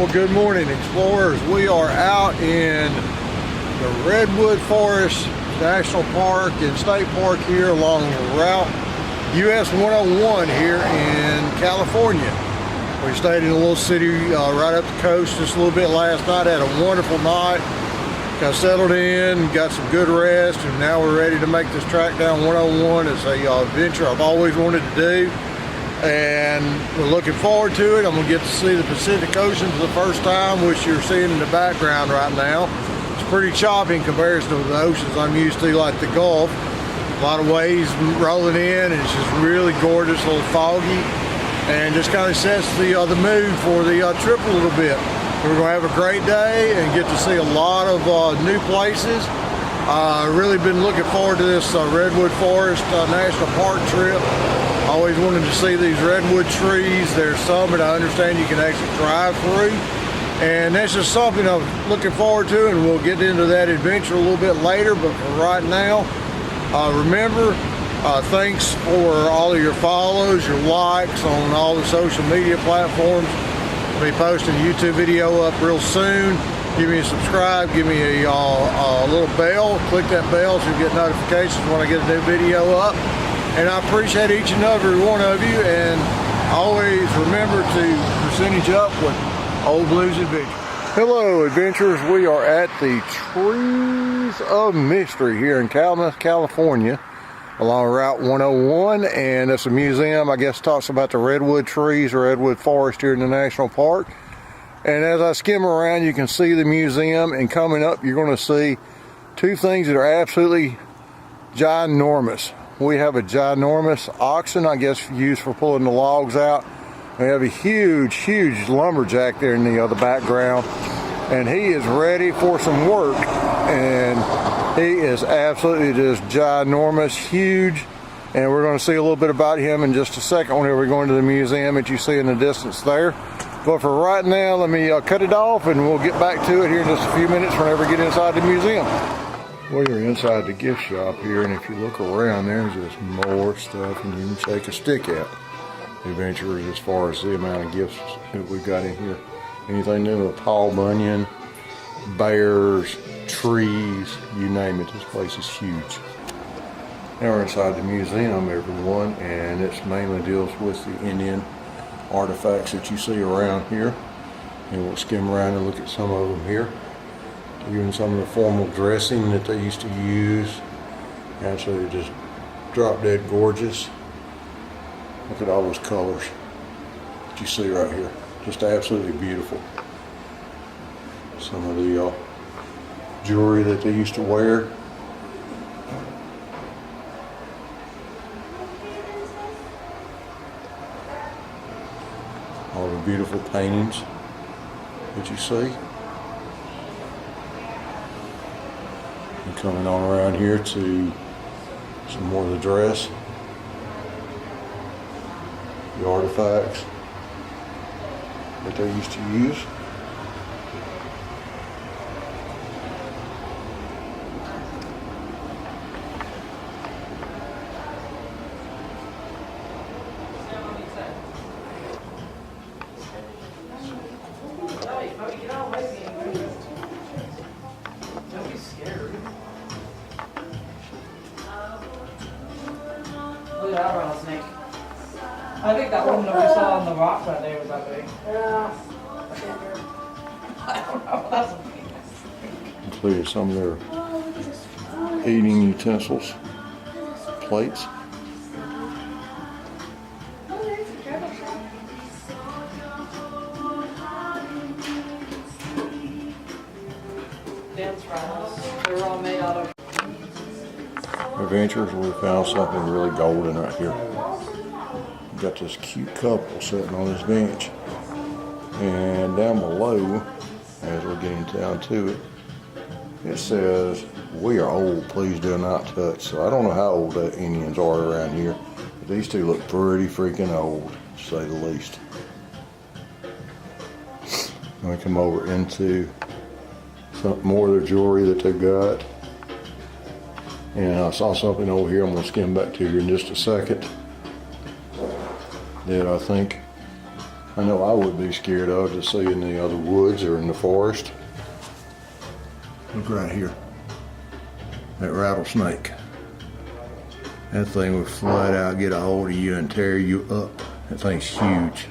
Well, good morning, explorers. We are out in the Redwood Forest National Park and State Park here along Route US 101 here in California. We stayed in a little city right up the coast just a little bit last night. Had a wonderful night. Got settled in, got some good rest, and now we're ready to make this track down 101. It's a adventure I've always wanted to do, and we're looking forward to it. I'm going to get to see the Pacific Ocean for the first time, which you're seeing in the background right now. It's pretty choppy in comparison to the oceans I'm used to, like the Gulf. A lot of waves rolling in, and it's just really gorgeous, a little foggy, and just kind of sets the mood for the trip a little bit. We're going to have a great day and get to see a lot of new places. Really been looking forward to this Redwood Forest National Park trip. Always wanted to see these redwood trees. There's some that I understand you can actually drive through. And that's just something I'm looking forward to, and we'll get into that adventure a little bit later. But for right now, remember, thanks for all of your follows, your likes on all the social media platforms. I'll be posting a YouTube video up real soon. Give me a subscribe, give me a little bell, click that bell so you get notifications when I get a new video up. And I appreciate each and every one of you, and always remember to percentage up with Old Blues Adventure. Hello adventurers, we are at the Trees of Mystery here in Calumet, California, along Route 101, and it's a museum, I guess, talks about the redwood trees or redwood forest here in the national park. And as I skim around, you can see the museum, and coming up you're going to see two things that are absolutely ginormous. We have a ginormous oxen, I guess, used for pulling the logs out. We have a huge lumberjack there in the background, and he is ready for some work, and he is absolutely just ginormous, huge, and we're going to see a little bit about him in just a second whenever we go into the museum that you see in the distance there. But for right now, let me cut it off, and we'll get back to it here in just a few minutes whenever we get inside the museum. Well, you're inside the gift shop here, and if you look around, there's just more stuff, and you can take a stick out. Adventurers, as far as the amount of gifts that we've got in here. Anything new with Paul Bunyan, bears, trees, you name it, this place is huge. Now we're inside the museum, everyone, and it mainly deals with the Indian artifacts that you see around here. And we'll skim around and look at some of them here. Even some of the formal dressing that they used to use. Actually, they're just drop dead gorgeous. Look at all those colors that you see right here. Just absolutely beautiful. Some of the jewelry that they used to wear. All the beautiful paintings that you see. And coming on around here to some more of the dress. The artifacts that they used to use. Look at that rattlesnake. I think that one that we saw on the rock that day was that big. Yeah. I don't know. That's amazing. I'll show you some of their eating utensils, plates. Dance rattles. They were all made out of. Adventurers, we found something really golden right here. Got this cute couple sitting on this bench, and down below, as we're getting down to it, it says, "We are old, please do not touch." So I don't know how old the Indians are around here, but these two look pretty freaking old, to say the least. I'm gonna come over into some more of their jewelry that they've got, and I saw something over here I'm gonna skim back to here in just a second that I think I know I would be scared of to see in the other woods or in the forest. Look right here. That rattlesnake. That thing would flat out get a hold of you and tear you up. That thing's huge.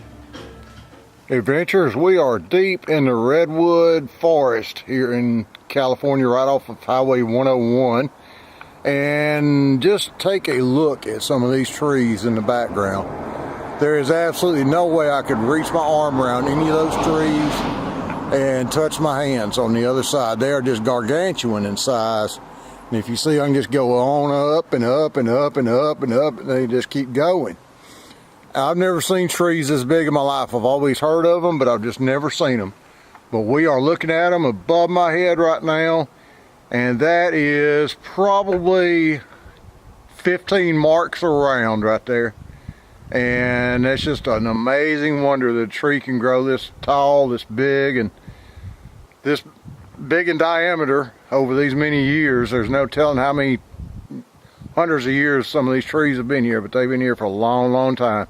Adventurers, we are deep in the redwood forest here in California, right off of Highway 101. And just take a look at some of these trees in the background. There is absolutely no way I could reach my arm around any of those trees and touch my hands on the other side. They are just gargantuan in size. And if you see, I can just go on up and up and up and up and up, and they just keep going. I've never seen trees this big in my life. I've always heard of them, but I've just never seen them. But we are looking at them above my head right now, and that is probably 15 marks around right there. And that's just an amazing wonder that a tree can grow this tall, this big, and this big in diameter over these many years. There's no telling how many hundreds of years some of these trees have been here, but they've been here for a long, long time.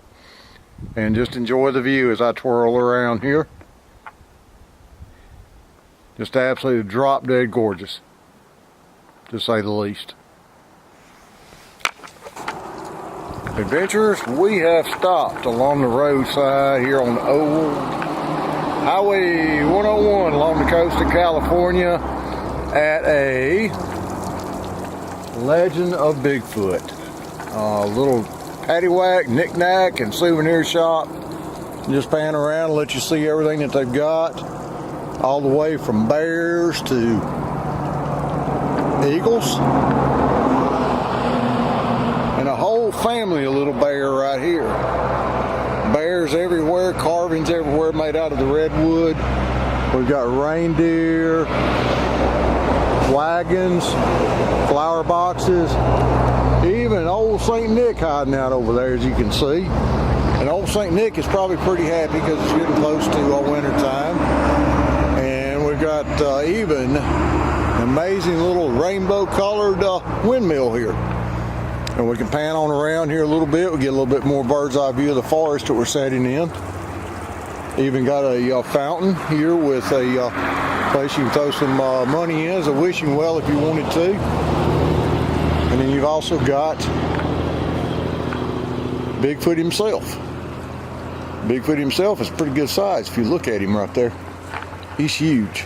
And just enjoy the view as I twirl around here. Just absolutely drop dead gorgeous, to say the least. Adventurers, we have stopped along the roadside here on the old Highway 101 along the coast of California at a Legend of Bigfoot. Little paddywhack, knick-knack, and souvenir shop. Just pan around and let you see everything that they've got. All the way from bears to eagles. And a whole family of little bear right here. Bears everywhere, carvings everywhere made out of the redwood. We've got reindeer, wagons, flower boxes, even old St. Nick hiding out over there, as you can see. And old St. Nick is probably pretty happy because it's getting close to winter time. And we've got even an amazing little rainbow colored windmill here. And we can pan on around here a little bit. We get a little bit more bird's eye view of the forest that we're setting in. Even got a fountain here with a place you can throw some money in as a wishing well if you wanted to. And then you've also got Bigfoot himself. Bigfoot himself is pretty good size if you look at him right there. He's huge.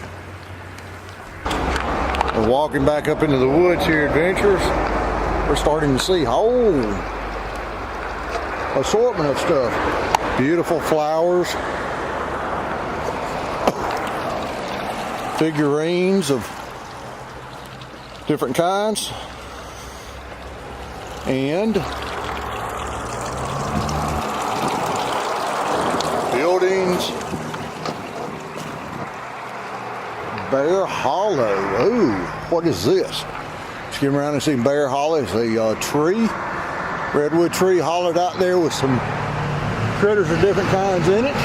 We're walking back up into the woods here, adventurers. We're starting to see a whole assortment of stuff. Beautiful flowers. Figurines of different kinds. And buildings. Bear Hollow. Ooh, what is this? Just came around and see Bear Hollow. It's a tree, redwood tree hollowed out there with some critters of different kinds in it.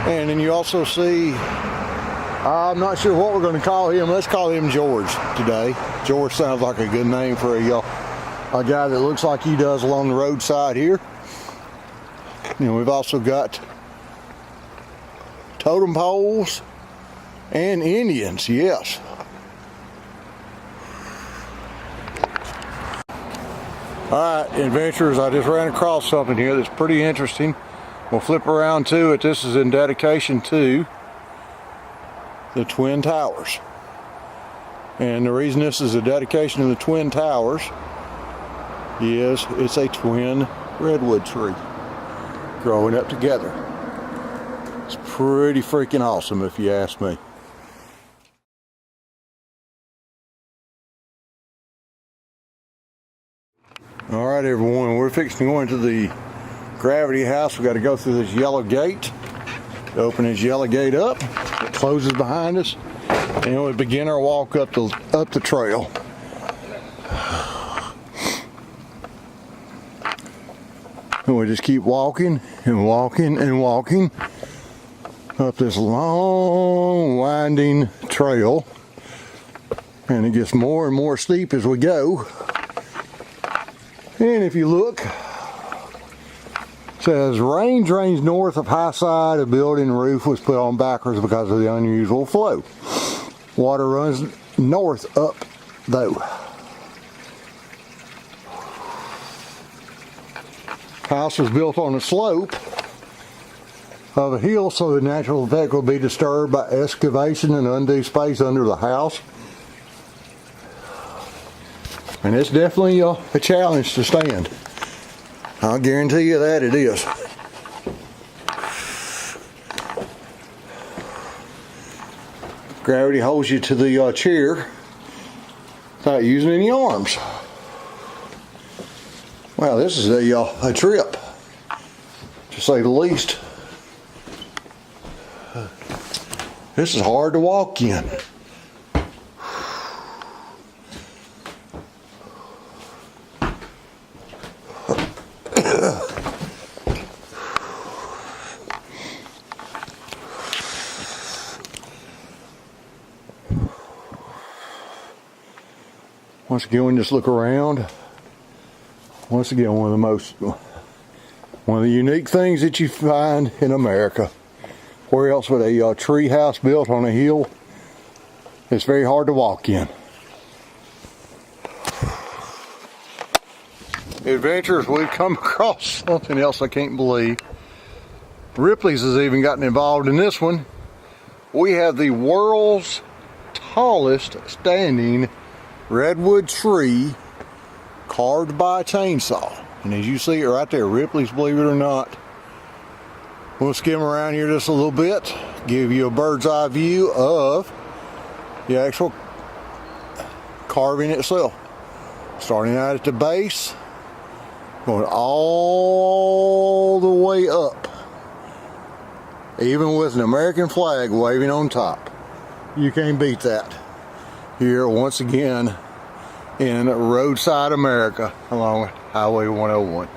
And then you also see, I'm not sure what we're going to call him. Let's call him George today. George sounds like a good name for a guy that looks like he does along the roadside here. And we've also got totem poles and Indians, yes. Alright, adventurers, I just ran across something here that's pretty interesting. We'll flip around to it. This is in dedication to the Twin Towers. And the reason this is a dedication to the Twin Towers is it's a twin redwood tree growing up together. It's pretty freaking awesome if you ask me. All right, everyone, we're fixing to go into the gravity house. We got to go through this yellow gate. Open this yellow gate up. It closes behind us, and we begin our walk up the trail. And we just keep walking and walking and walking up this long, winding trail, and it gets more and more steep as we go. And if you look Says rain drains north of high side of building, roof was put on backwards because of the unusual flow. Water runs north up though. House was built on a slope of a hill, so the natural effect will be disturbed by excavation and undue space under the house. And it's definitely a challenge to stand. I'll guarantee you that it is. Gravity holds you to the chair without using any arms. Wow, this is a trip, to say the least. This is hard to walk in. Once again, when you just look around, once again, one of the unique things that you find in America. Where else would a tree house built on a hill? It's very hard to walk in. Adventures, we've come across something else I can't believe. Ripley's has even gotten involved in this one. We have the world's tallest standing redwood tree carved by a chainsaw. And as you see it right there, Ripley's, believe it or not. We'll skim around here just a little bit, give you a bird's eye view of the actual carving itself. Starting out at the base, going all the way up, even with an American flag waving on top. You can't beat that. Here once again in roadside America along Highway 101.